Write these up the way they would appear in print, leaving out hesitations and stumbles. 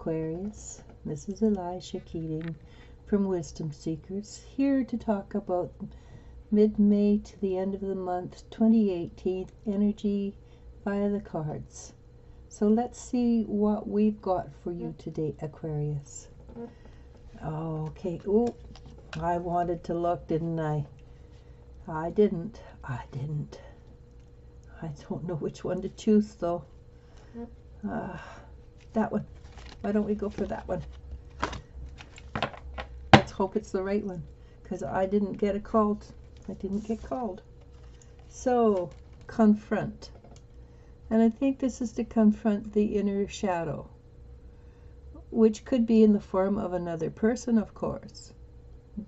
Aquarius. This is Elisha Keating from Wisdom Seekers, here to talk about mid-May to the end of the month 2018 energy via the cards. So let's see what we've got for you today, Aquarius. Okay. Oh, I wanted to look, didn't I? I didn't. I don't know which one to choose, though. That one. Why don't we go for that one? Let's hope it's the right one, because I didn't get a call. I didn't get called. So, confront. And I think this is to confront the inner shadow, which could be in the form of another person, of course.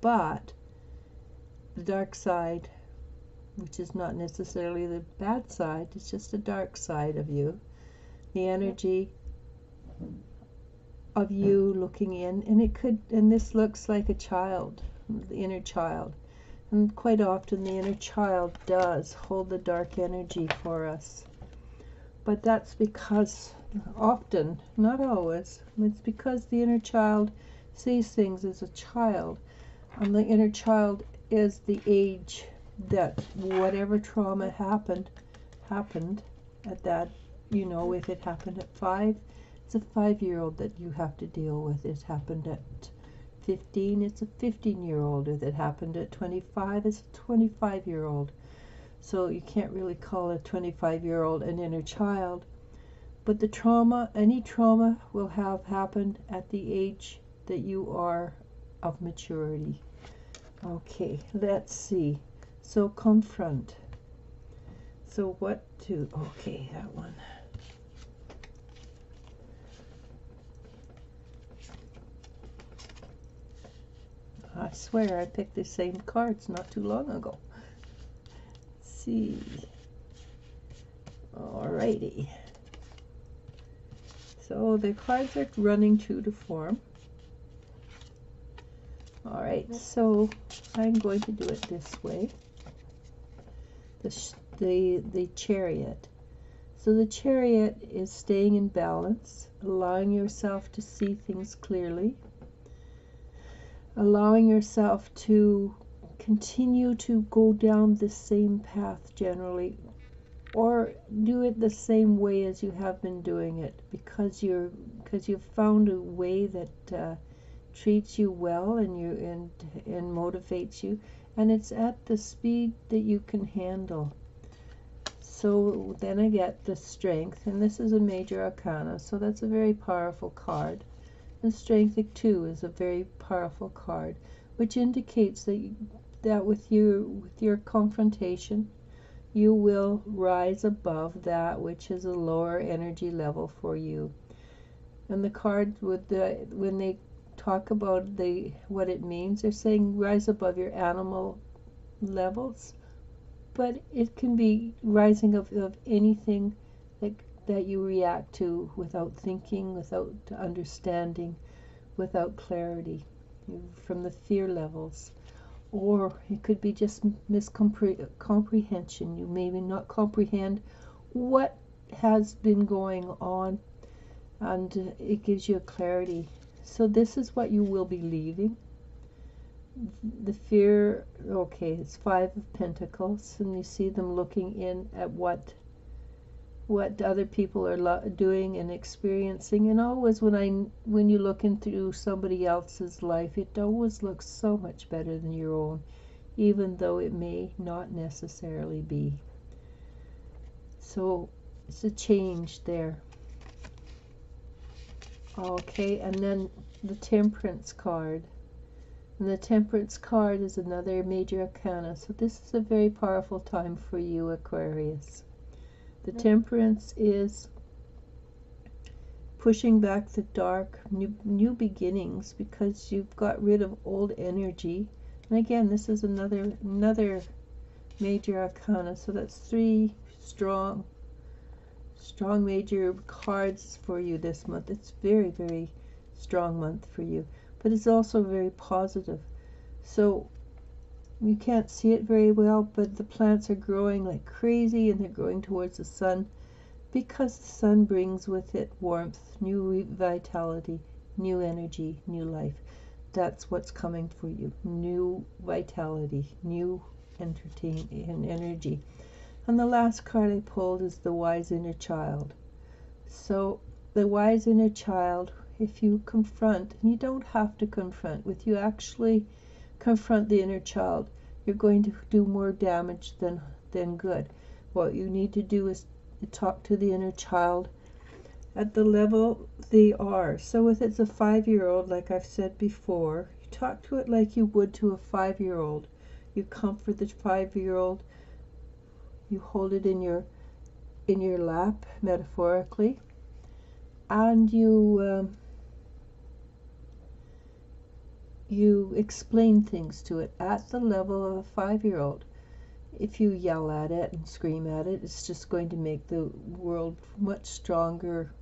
But the dark side, which is not necessarily the bad side, it's just a dark side of you. The energy of you looking in, and it could, and this looks like a child, the inner child, and quite often the inner child does hold the dark energy for us, but that's because often, not always, it's because the inner child sees things as a child, and the inner child is the age that whatever trauma happened at that, you know, if it happened at 5, it's a 5-year-old that you have to deal with. It happened at 15, it's a 15-year-old. If it happened at 25, it's a 25-year-old. So you can't really call a 25-year-old an inner child. But the trauma, any trauma will have happened at the age that you are of maturity. Okay, let's see. So confront. So what to, okay, that one. I swear I picked the same cards not too long ago. Let's see. Alrighty. So the cards are running true to form. Alright, so I'm going to do it this way. The Chariot. So the Chariot is staying in balance, allowing yourself to see things clearly, allowing yourself to continue to go down the same path generally, or do it the same way as you have been doing it, because you've found a way that treats you well and motivates you, and it's at the speed that you can handle. So then I get the Strength, and this is a major arcana, so that's a very powerful card. And Strength too is a very powerful card, which indicates that with your confrontation, you will rise above that which is a lower energy level for you. And the card when they talk about what it means, they're saying rise above your animal levels, but it can be rising of anything that you react to without thinking, without understanding, without clarity, from the fear levels. Or it could be just miscomprehension. You maybe not comprehend what has been going on, and it gives you a clarity. So this is what you will be leaving. The fear, okay, it's 5 of Pentacles, and you see them looking in at what other people are doing and experiencing. And always when you look into somebody else's life, it always looks so much better than your own, even though it may not necessarily be. So it's a change there. Okay, and then the Temperance card. And the Temperance card is another major arcana. So this is a very powerful time for you, Aquarius. The Temperance is pushing back the dark, new beginnings, because you've got rid of old energy. And again, this is another major arcana. So that's 3 strong major cards for you this month. It's very, very strong month for you, but it's also very positive. So you can't see it very well, but the plants are growing like crazy, and they're growing towards the sun, because the sun brings with it warmth, new vitality, new energy, new life. That's what's coming for you. New vitality, new energy. And the last card I pulled is the wise inner child. So the wise inner child, if you confront, and you don't have to confront, if you actually confront the inner child, you're going to do more damage than good. What you need to do is talk to the inner child at the level they are. So if it's a 5-year-old, like I've said before, you talk to it like you would to a 5-year-old. You comfort the 5-year-old. You hold it in your lap, metaphorically, and you explain things to it at the level of a 5-year-old. If you yell at it and scream at it, it's just going to make the world much stronger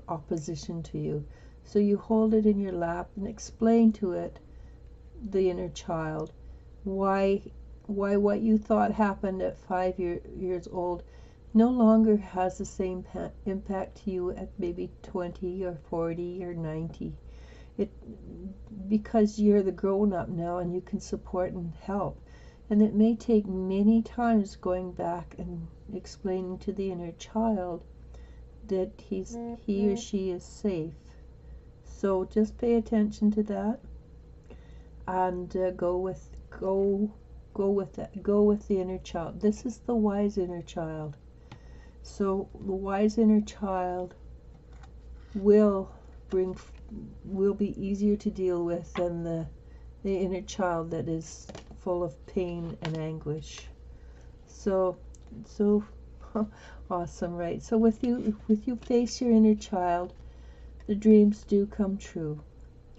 opposition to you. So you hold it in your lap and explain to it, the inner child, why what you thought happened at 5 years old no longer has the same impact to you at maybe 20 or 40 or 90. Because you're the grown-up now and you can support and help. And it may take many times going back and explaining to the inner child that he or she is safe. So just pay attention to that, and go with the inner child. This is the wise inner child. So the wise inner child will be easier to deal with than the inner child that is full of pain and anguish. So awesome, right? So with you face your inner child, the dreams do come true,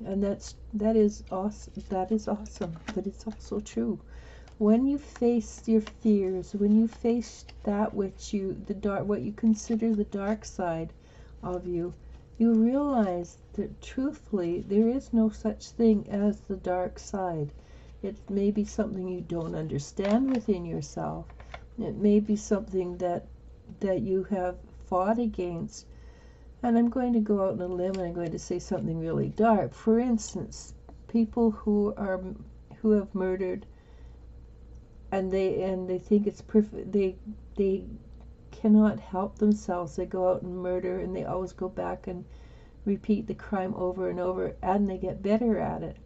and that is awesome. But it's also true. When you face your fears, when you face that what you consider the dark side of you, you realize that truthfully there is no such thing as the dark side. It may be something you don't understand within yourself. It may be something that you have fought against. And I'm going to go out on a limb and I'm going to say something really dark. For instance, people who have murdered, and they think it's perfect. They cannot help themselves. They go out and murder, and they always go back and repeat the crime over and over, and they get better at it.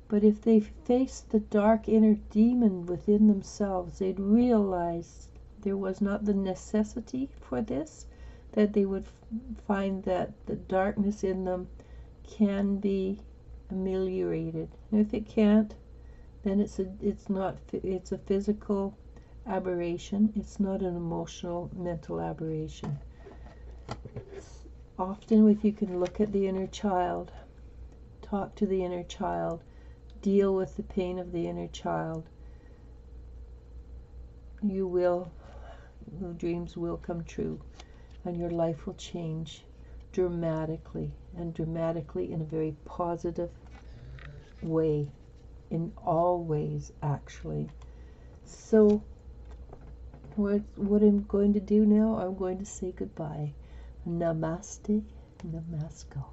But if they faced the dark inner demon within themselves, they'd realize there was not the necessity for this, that they would find that the darkness in them can be ameliorated. And if it can't, then it's a physical aberration. It's not an emotional, mental aberration. Often, if you can look at the inner child, talk to the inner child, deal with the pain of the inner child, the dreams will come true, and your life will change dramatically, and dramatically in a very positive way, in all ways, actually. So what I'm going to do now, I'm going to say goodbye. Namaste, namaskar.